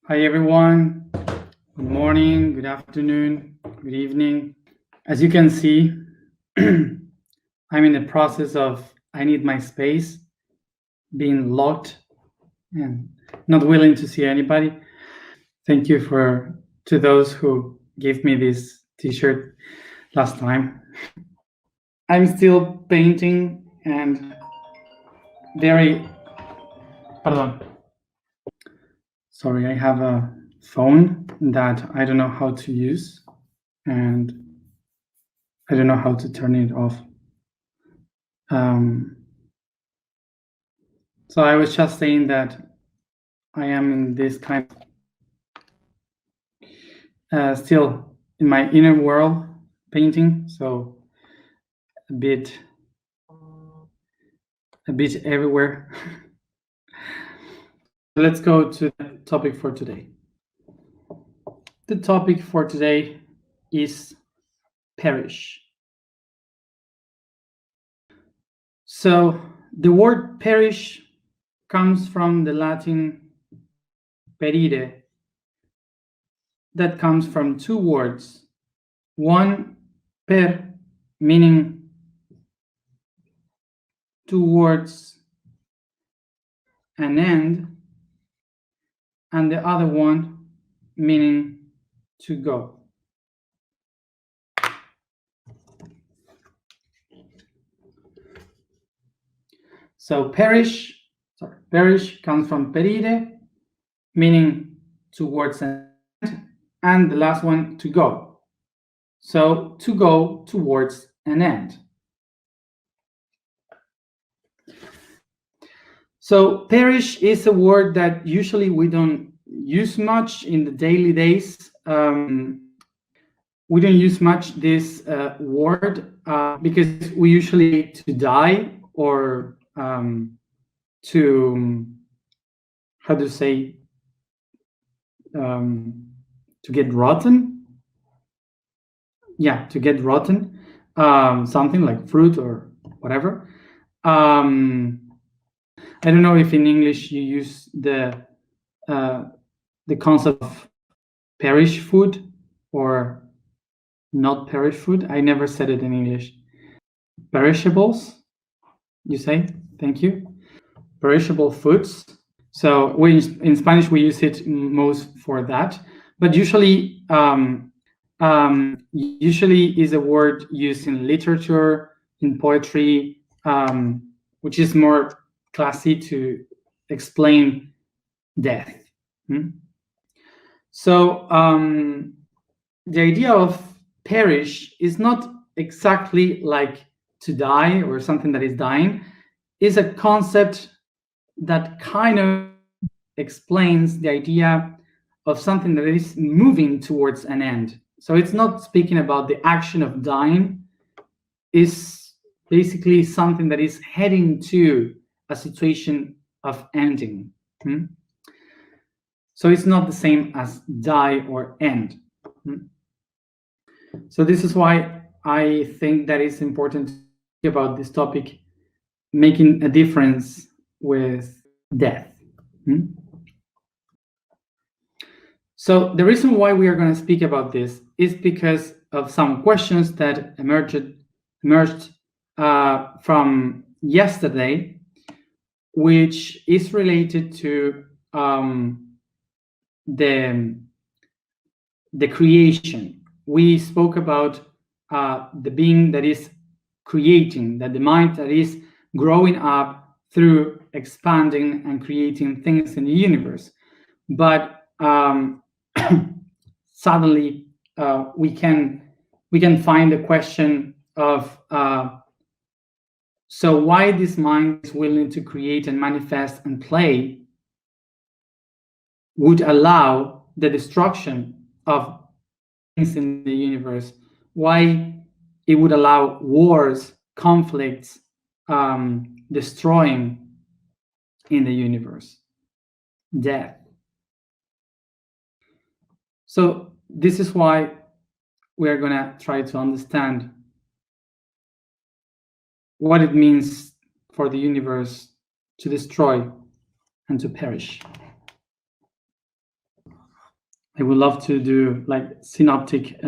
Hi everyone, good morning, good afternoon, good evening. As you can see, I'm in the process of I need my space, being locked and not willing to see anybody. Thank you to those who gave me this t-shirt last time. I'm still painting and sorry, I have a phone that I don't know how to use and I don't know how to turn it off. So I was just saying that I am in this kind of still in my inner world painting, so a bit everywhere. Let's go to the topic for today. The topic for today is perish. So the word perish comes from the Latin perire. That comes from two words. One, per, meaning towards an end, and the other one meaning to go. So perish comes from perire, meaning towards an end, and the last one, to go. So to go towards an end. So perish is a word that usually we don't use much in the daily days. We don't use much this word because we usually to die or to, how to say, to get rotten. Yeah, to get rotten, something like fruit or whatever. I don't know if in English you use the concept of perish food or not perish food. I never said it in English. Perishables, you say? Thank you. Perishable foods. So in Spanish we use it most for that, but usually is a word used in literature, in poetry, which is more classy to explain death. So the idea of perish is not exactly like to die or something that is dying. Is a concept that kind of explains the idea of something that is moving towards an end. So it's not speaking about the action of dying, it's basically something that is heading to a situation of ending. So it's not the same as die or end. So this is why I think that it's important to think about this topic, making a difference with death. So the reason why we are going to speak about this is because of some questions that emerged from yesterday, which is related to the creation. We spoke about the being that is creating, that the mind that is growing up through expanding and creating things in the universe. But suddenly we can find a question of so why this mind is willing to create and manifest and play would allow the destruction of things in the universe, why it would allow wars, conflicts, destroying in the universe, death. So this is why we're going to try to understand what it means for the universe to destroy and to perish. I would love to do like synoptic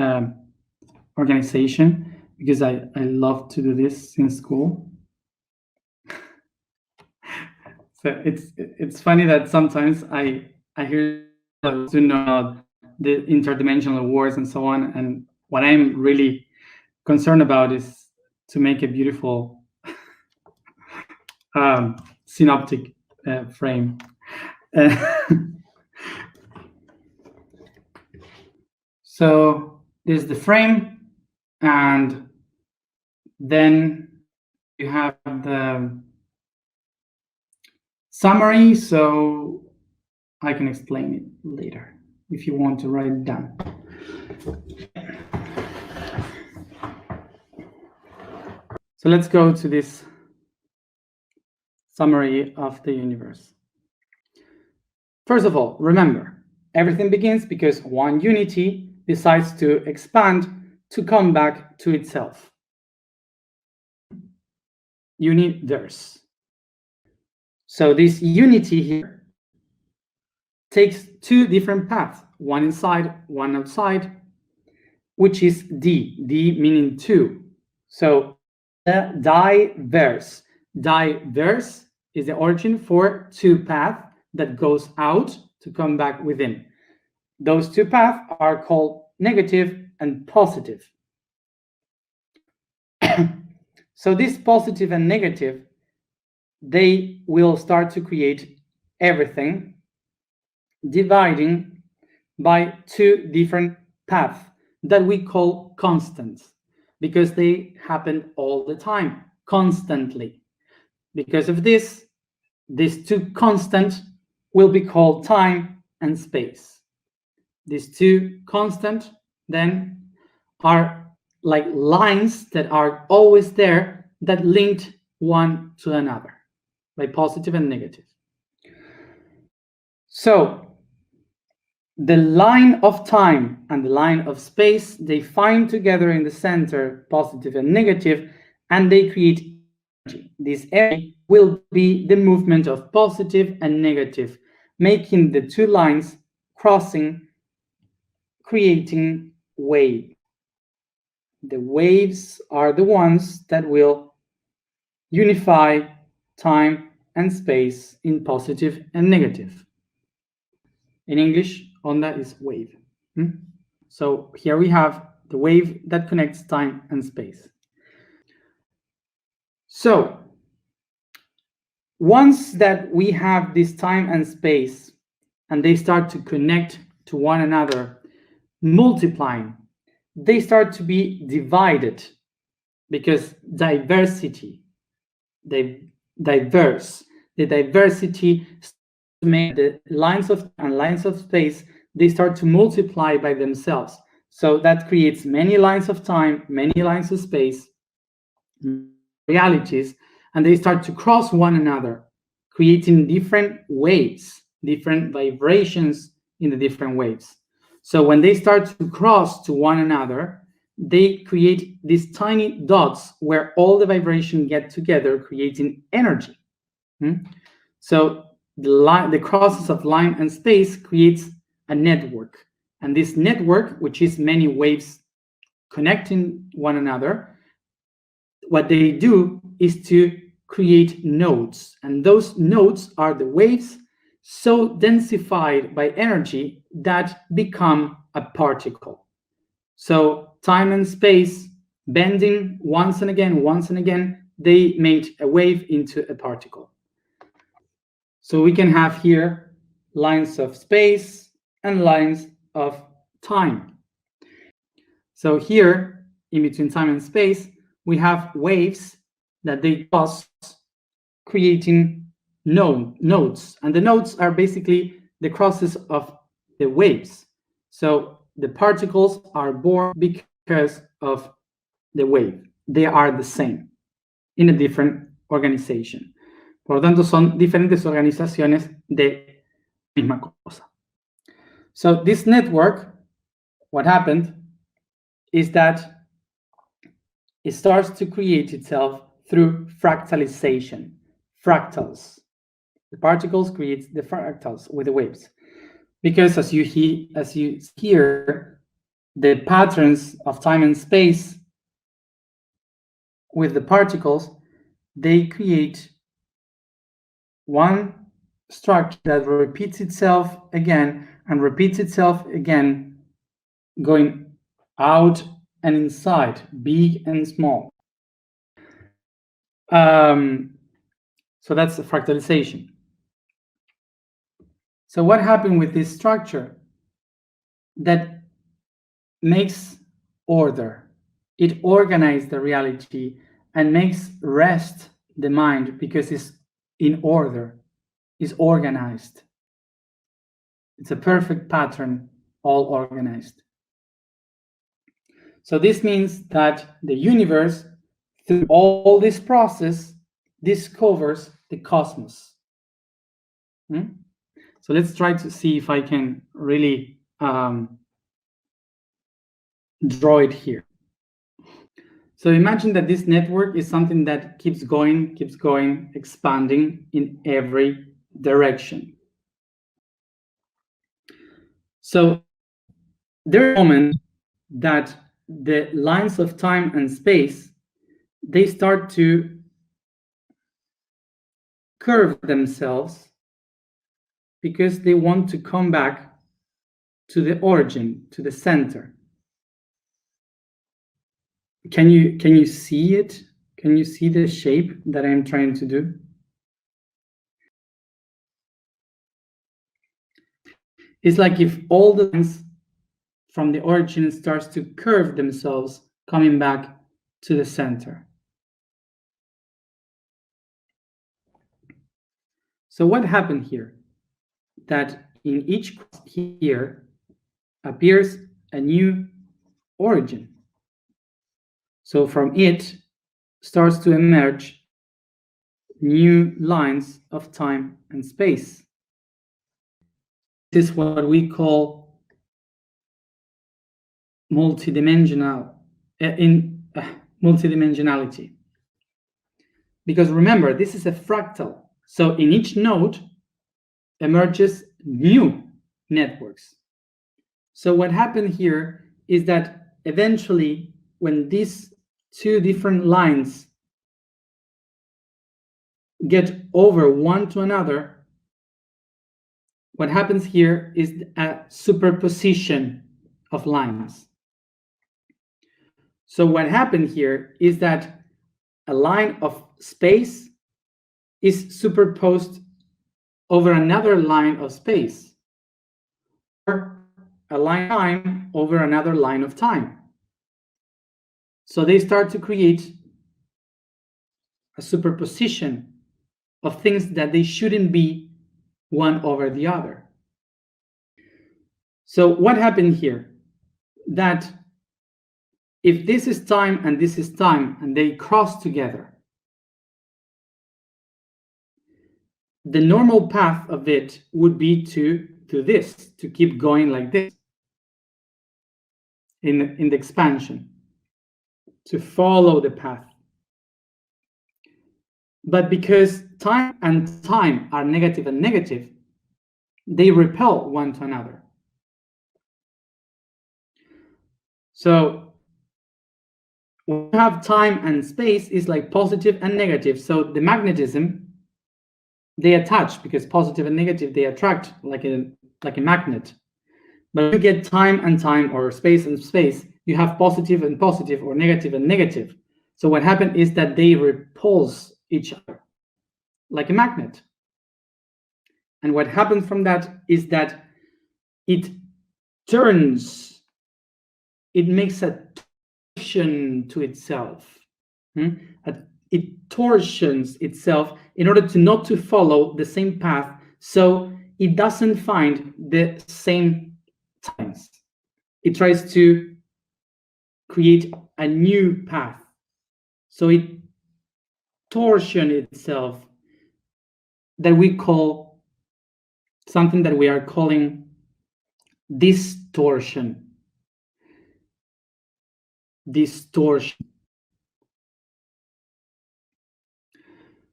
organization, because I love to do this in school. So it's funny that sometimes I hear to know the interdimensional words and so on, and what I'm really concerned about is to make a beautiful synoptic frame. So this is the frame, and then you have the summary, so I can explain it later if you want to write it down. So let's go to this summary of the universe. First of all, remember, everything begins because one unity decides to expand to come back to itself. Universe. So this unity here takes two different paths, one inside, one outside, which is D meaning two. So the diverse. Diverse is the origin for two paths that goes out to come back within. Those two paths are called negative and positive. So this positive and negative, they will start to create everything, dividing by two different paths that we call constants, because they happen all the time, constantly. Because of this, these two constants will be called time and space. These two constants then are like lines that are always there that linked one to another by positive and negative. So the line of time and the line of space, they find together in the center, positive and negative, and they create energy. This energy will be the movement of positive and negative, making the two lines crossing, creating wave. The waves are the ones that will unify time and space in positive and negative. In English, onda is wave. So here we have the wave that connects time and space. So once that we have this time and space and they start to connect to one another, multiplying, they start to be divided, because diversity, they diverse. The diversity make the lines of and lines of space, they start to multiply by themselves. So that creates many lines of time, many lines of space, realities, and they start to cross one another, creating different waves, different vibrations in the different waves. So when they start to cross to one another, they create these tiny dots where all the vibration get together, creating energy. So the crosses of line and space creates a network. And this network, which is many waves connecting one another, what they do is to create nodes. And those nodes are the waves so densified by energy that become a particle. So time and space bending once and again, they made a wave into a particle. So we can have here lines of space and lines of time. So here, in between time and space, we have waves that they cross, creating nodes. And the nodes are basically the crosses of the waves. So the particles are born because of the wave. They are the same in a different organization. Por lo tanto, son diferentes organizaciones de misma cosa. So this network, what happened is that it starts to create itself through fractalization, fractals. The particles create the fractals with the waves. Because as you hear, the patterns of time and space with the particles, they create one structure that repeats itself again and repeats itself again, going out and inside, big and small. So that's the fractalization. So what happened with this structure that makes order? It organizes the reality and makes rest the mind because it's in order, is organized. It's a perfect pattern, all organized. So this means that the universe, through all this process, discovers the cosmos. So let's try to see if I can really draw it here. So imagine that this network is something that keeps going, expanding in every direction. So there are moments that the lines of time and space, they start to curve themselves because they want to come back to the origin, to the center. Can you see it? Can you see the shape that I'm trying to do? It's like if all the lines from the origin starts to curve themselves, coming back to the center. So what happened here? That in each here appears a new origin. So from it starts to emerge new lines of time and space. This is what we call multidimensionality. Because remember, this is a fractal. So in each node emerges new networks. So what happened here is that eventually, when these two different lines get over one to another, what happens here is a superposition of lines. So what happened here is that a line of space is superposed over another line of space, or a line of time over another line of time. So they start to create a superposition of things that they shouldn't be one over the other. So what happened here? That if this is time and this is time and they cross together, the normal path of it would be to this, to keep going like this in the expansion, to follow the path. But because time and time are negative and negative, they repel one to another. So when you have time and space is like positive and negative. So the magnetism, they attach because positive and negative, they attract like a magnet. But if you get time and time or space and space, you have positive and positive or negative and negative. So what happened is that they repulse each other like a magnet. And what happens from that is that it turns, it makes a torsion to itself. It torsions itself in order to not to follow the same path, so it doesn't find the same times. It tries to create a new path. So it torsions itself, that we call something that we are calling distortion. Distortion.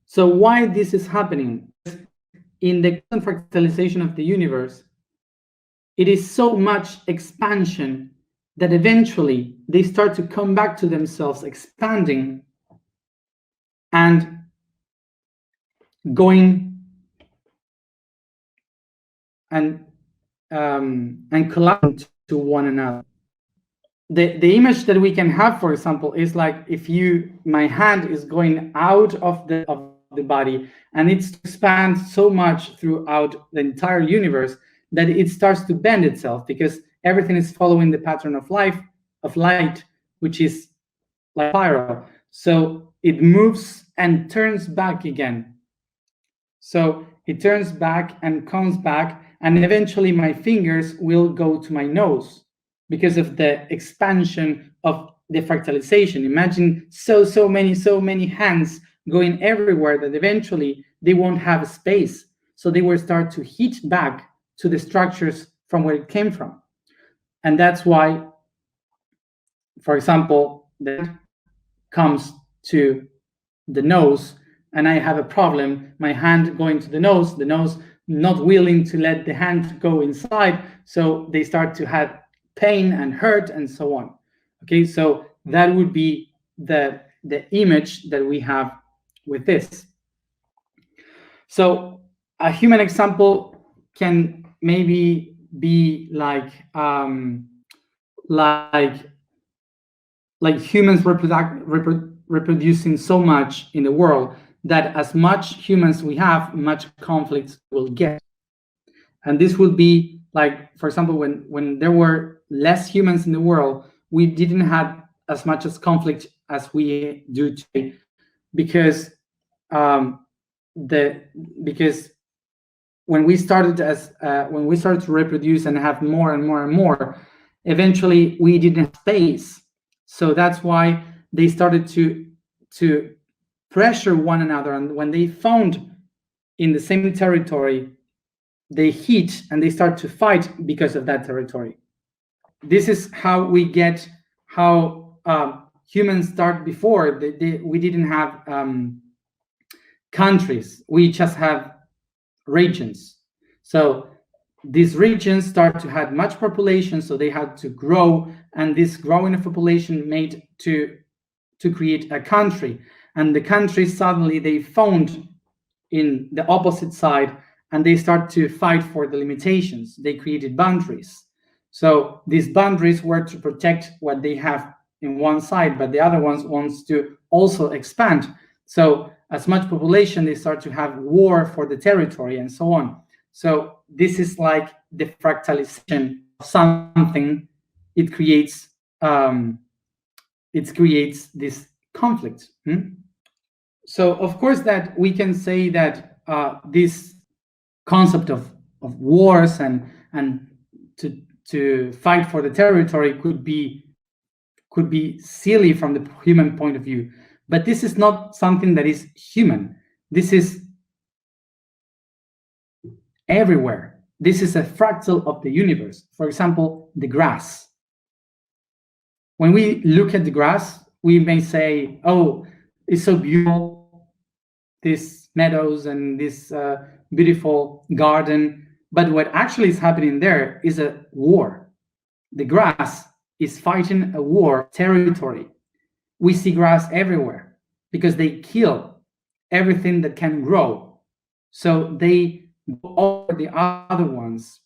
So why this is happening? In the fractalization of the universe, it is so much expansion that eventually they start to come back to themselves, expanding and going and colliding to one another. The image that we can have, for example, is like if my hand is going out of the body, and it expands so much throughout the entire universe that it starts to bend itself, because everything is following the pattern of light, which is like spiral. So it moves and turns back again. So it turns back and comes back, and eventually my fingers will go to my nose because of the expansion of the fractalization. Imagine so many hands going everywhere that eventually they won't have a space. So they will start to hit back to the structures from where it came from. And that's why, for example, that comes to the nose, and I have a problem, my hand going to the nose not willing to let the hand go inside, so they start to have pain and hurt and so on. Okay, so that would be the image that we have with this. So a human example can maybe be like humans reproducing so much in the world that as much humans we have, much conflicts we'll get. And this would be like, for example, when there were less humans in the world, we didn't have as much as conflict as we do today, because when we started to reproduce and have more and more and more, eventually we didn't have space. So that's why they started to pressure one another, and when they found in the same territory, they hit and they start to fight because of that territory. This is how we get how humans start. Before we didn't have countries, we just have regions. So these regions start to have much population, so they had to grow, and this growing of population made to create a country. And the country, suddenly they found in the opposite side, and they start to fight for the limitations. They created boundaries. So these boundaries were to protect what they have in one side, but the other ones wants to also expand. So as much population, they start to have war for the territory and so on. So this is like the fractalization of something. It creates this conflict. So of course that we can say that this concept of wars and to fight for the territory could be silly from the human point of view, but this is not something that is human. This is everywhere. This is a fractal of the universe. For example, the grass. When we look at the grass, we may say, oh, it's so beautiful, these meadows and this beautiful garden. But what actually is happening there is a war. The grass is fighting a war territory. We see grass everywhere because they kill everything that can grow. So they go over the other ones,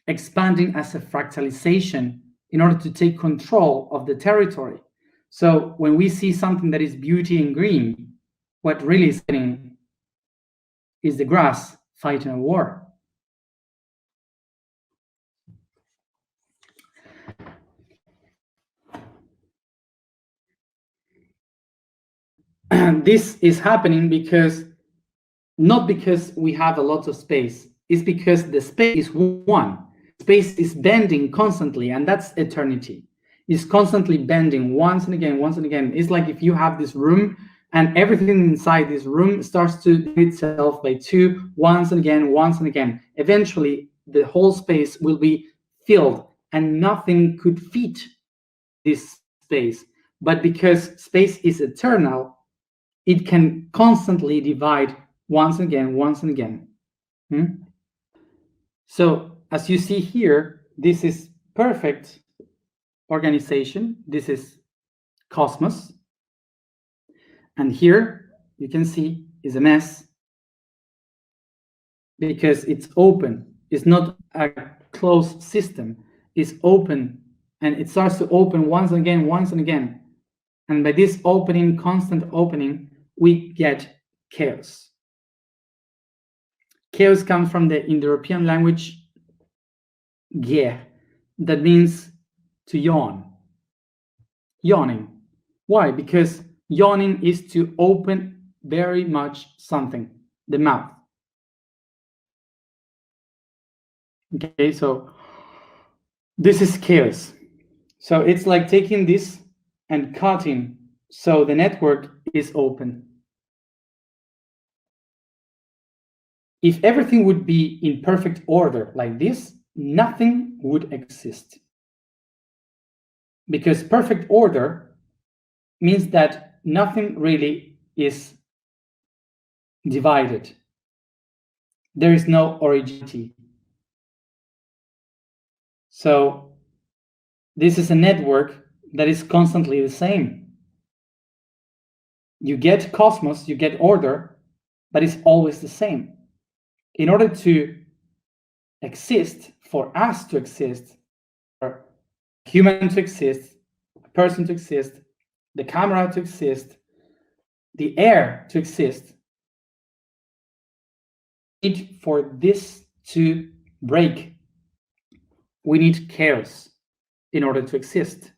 expanding as a fractalization in order to take control of the territory. So when we see something that is beauty and green, what really is happening is the grass fighting a war. This is happening not because we have a lot of space, it's because the space is one. Space is bending constantly, and that's eternity. It's constantly bending once and again, once and again. It's like if you have this room and everything inside this room starts to do itself by two, once and again, once and again. Eventually, the whole space will be filled and nothing could fit this space. But because space is eternal, it can constantly divide once and again, once and again. So as you see here, this is perfect organization. This is cosmos. And here you can see is a mess because it's open. It's not a closed system. It's open, and it starts to open once and again. And by this opening, constant opening, we get chaos. Chaos comes from the Indo-European language guerre, that means to yawn. Yawning. Why? Because yawning is to open very much something, the mouth. Okay, so this is chaos. So it's like taking this and cutting so the network is open. If everything would be in perfect order like this, nothing would exist. Because perfect order means that nothing really is divided. There is no originality. So this is a network that is constantly the same. You get cosmos, you get order, but it's always the same. In order to exist, for us to exist, for a human to exist, a person to exist, the camera to exist, the air to exist, we need for this to break. We need chaos in order to exist.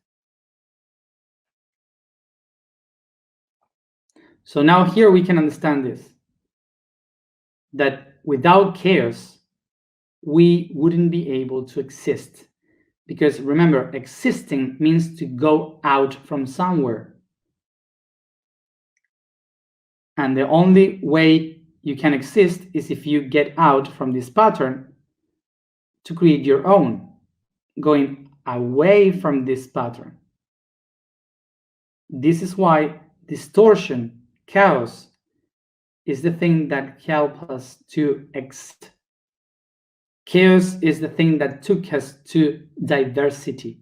So now here we can understand this, that without chaos, we wouldn't be able to exist. Because remember, existing means to go out from somewhere. And the only way you can exist is if you get out from this pattern to create your own, going away from this pattern. This is why distortion, chaos, is the thing that helps us to exist. Chaos is the thing that took us to diversity.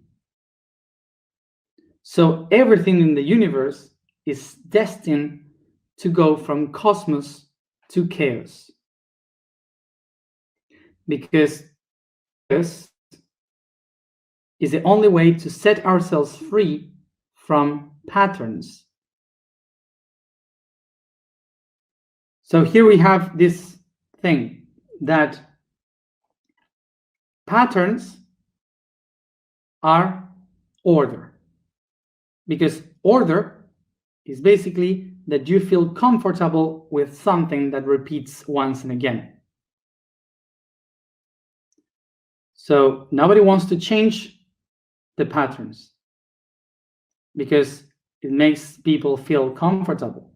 So everything in the universe is destined to go from cosmos to chaos. Because chaos is the only way to set ourselves free from patterns. So here we have this thing that patterns are order. Because order is basically that you feel comfortable with something that repeats once and again. So nobody wants to change the patterns because it makes people feel comfortable.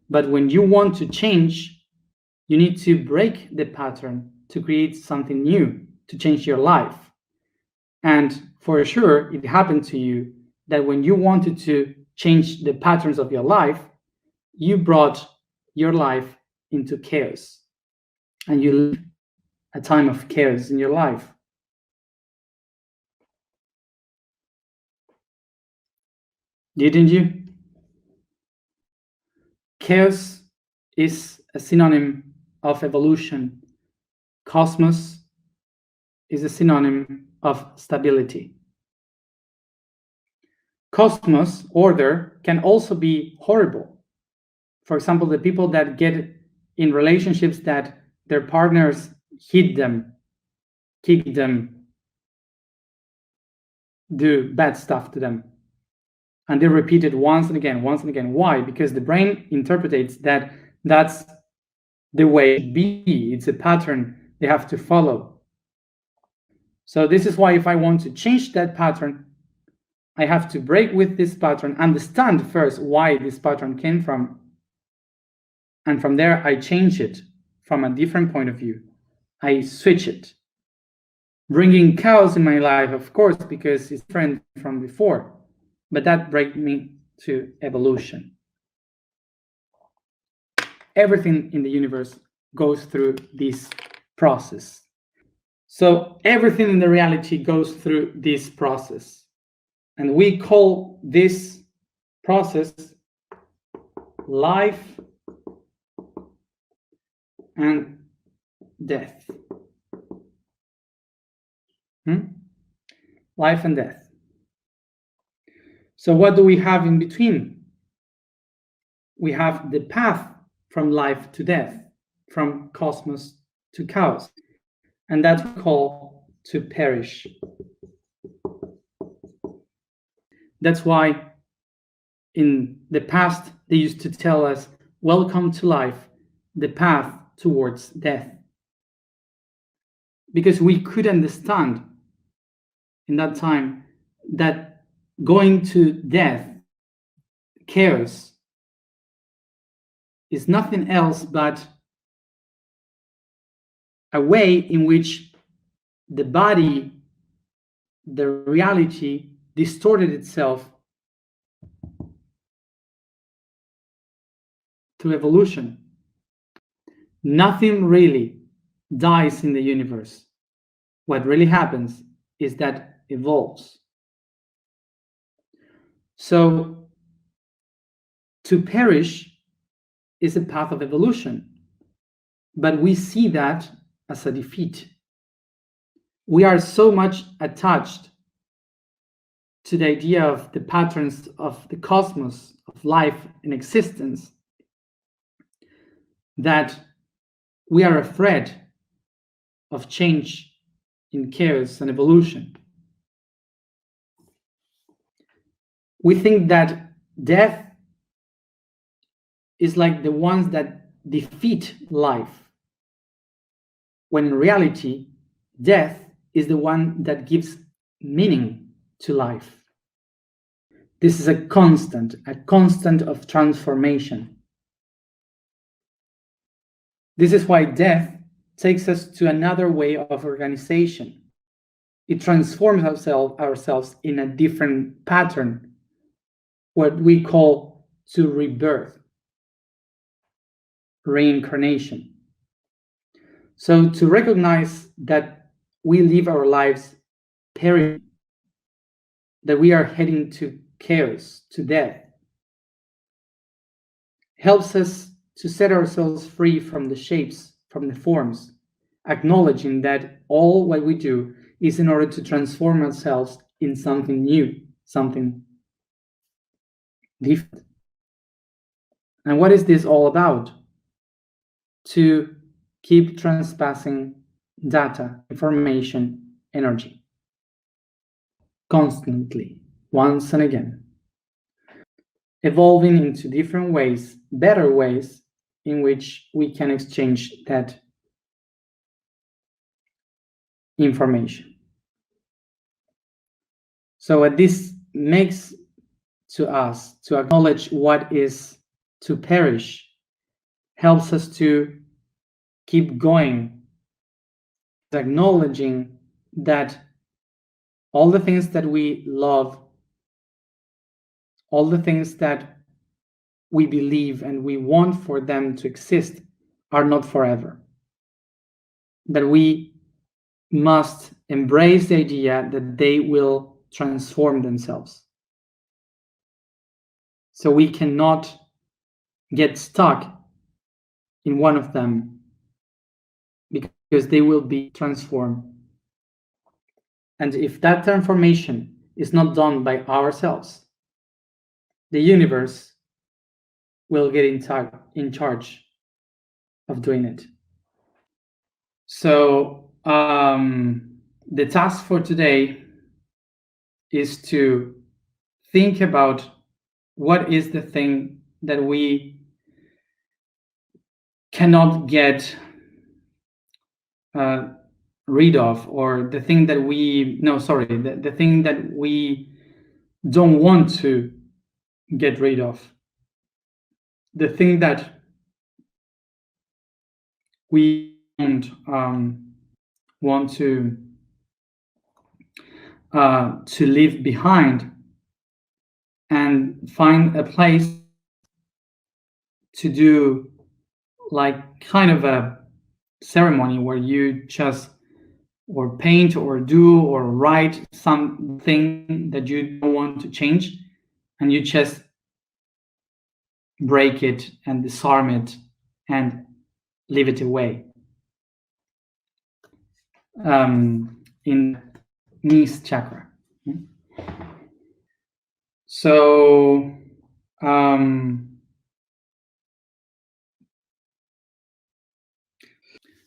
But when you want to change, you need to break the pattern to create something new, to change your life. And for sure, it happened to you that when you wanted to change the patterns of your life, you brought your life into chaos. And you live a time of chaos in your life. Didn't you? Chaos is a synonym of evolution. Cosmos is a synonym of stability. Cosmos, order, can also be horrible. For example, the people that get in relationships that their partners hit them, kick them, do bad stuff to them. And they repeat it once and again, once and again. Why? Because the brain interprets that that's the way it be. It's a pattern they have to follow. So this is why if I want to change that pattern, I have to break with this pattern, understand first why this pattern came from. And from there, I change it from a different point of view. I switch it. Bringing chaos in my life, of course, because it's different from before. But that brings me to evolution. Everything in the universe goes through this process. So everything in the reality goes through this process. And we call this process life and death. Life and death. So what do we have in between? We have the path from life to death, from cosmos to chaos, and that's what we call to perish. That's why in the past they used to tell us, welcome to life, the path towards death. Because we could understand in that time that going to death, chaos, is nothing else but a way in which the body, the reality, distorted itself through evolution. Nothing really dies in the universe. What really happens is that evolves. So to perish is a path of evolution, but we see that as a defeat. We are so much attached to the idea of the patterns of the cosmos, of life and existence, that we are afraid of change in chaos and evolution. We think that death is like the ones that defeat life, when in reality, death is the one that gives meaning to life. This is a constant of transformation. This is why death takes us to another way of organization. It transforms ourselves in a different pattern, what we call to rebirth, reincarnation. So to recognize that we live our lives perishing, that we are heading to chaos, to death, helps us to set ourselves free from the shapes, from the forms, acknowledging that all what we do is in order to transform ourselves in something new, something different. And what is this all about? To keep transpassing data, information, energy, constantly, once and again, evolving into different ways, better ways, in which we can exchange that information. So what this makes to us, to acknowledge what is to perish, helps us to keep going, acknowledging that all the things that we love, all the things that we believe and we want for them to exist are not forever. That we must embrace the idea that they will transform themselves. So we cannot get stuck in one of them because they will be transformed. And if that transformation is not done by ourselves, the universe will get in charge of doing it. So the task for today is to think about what is the thing that we cannot get rid of, or the thing that the thing that we don't want to get rid of, the thing that we don't want to leave behind, and find a place to do like kind of a ceremony where you just or paint or do or write something that you don't want to change, and you just break it and disarm it and leave it away. In knees chakra. So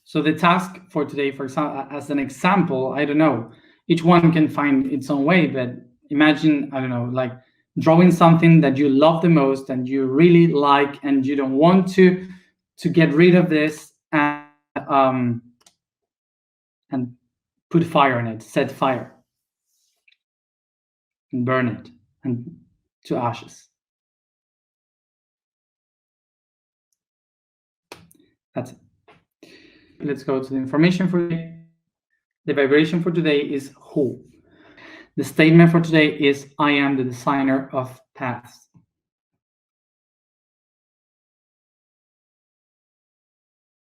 so the task for today, for example, as an example, I don't know, each one can find its own way, but imagine, I don't know, like drawing something that you love the most and you really like, and you don't want to get rid of this, and put fire on it, set fire, and burn it and to ashes. That's it. Let's go to the information for today. The vibration for today is who. The statement for today is, I am the designer of paths.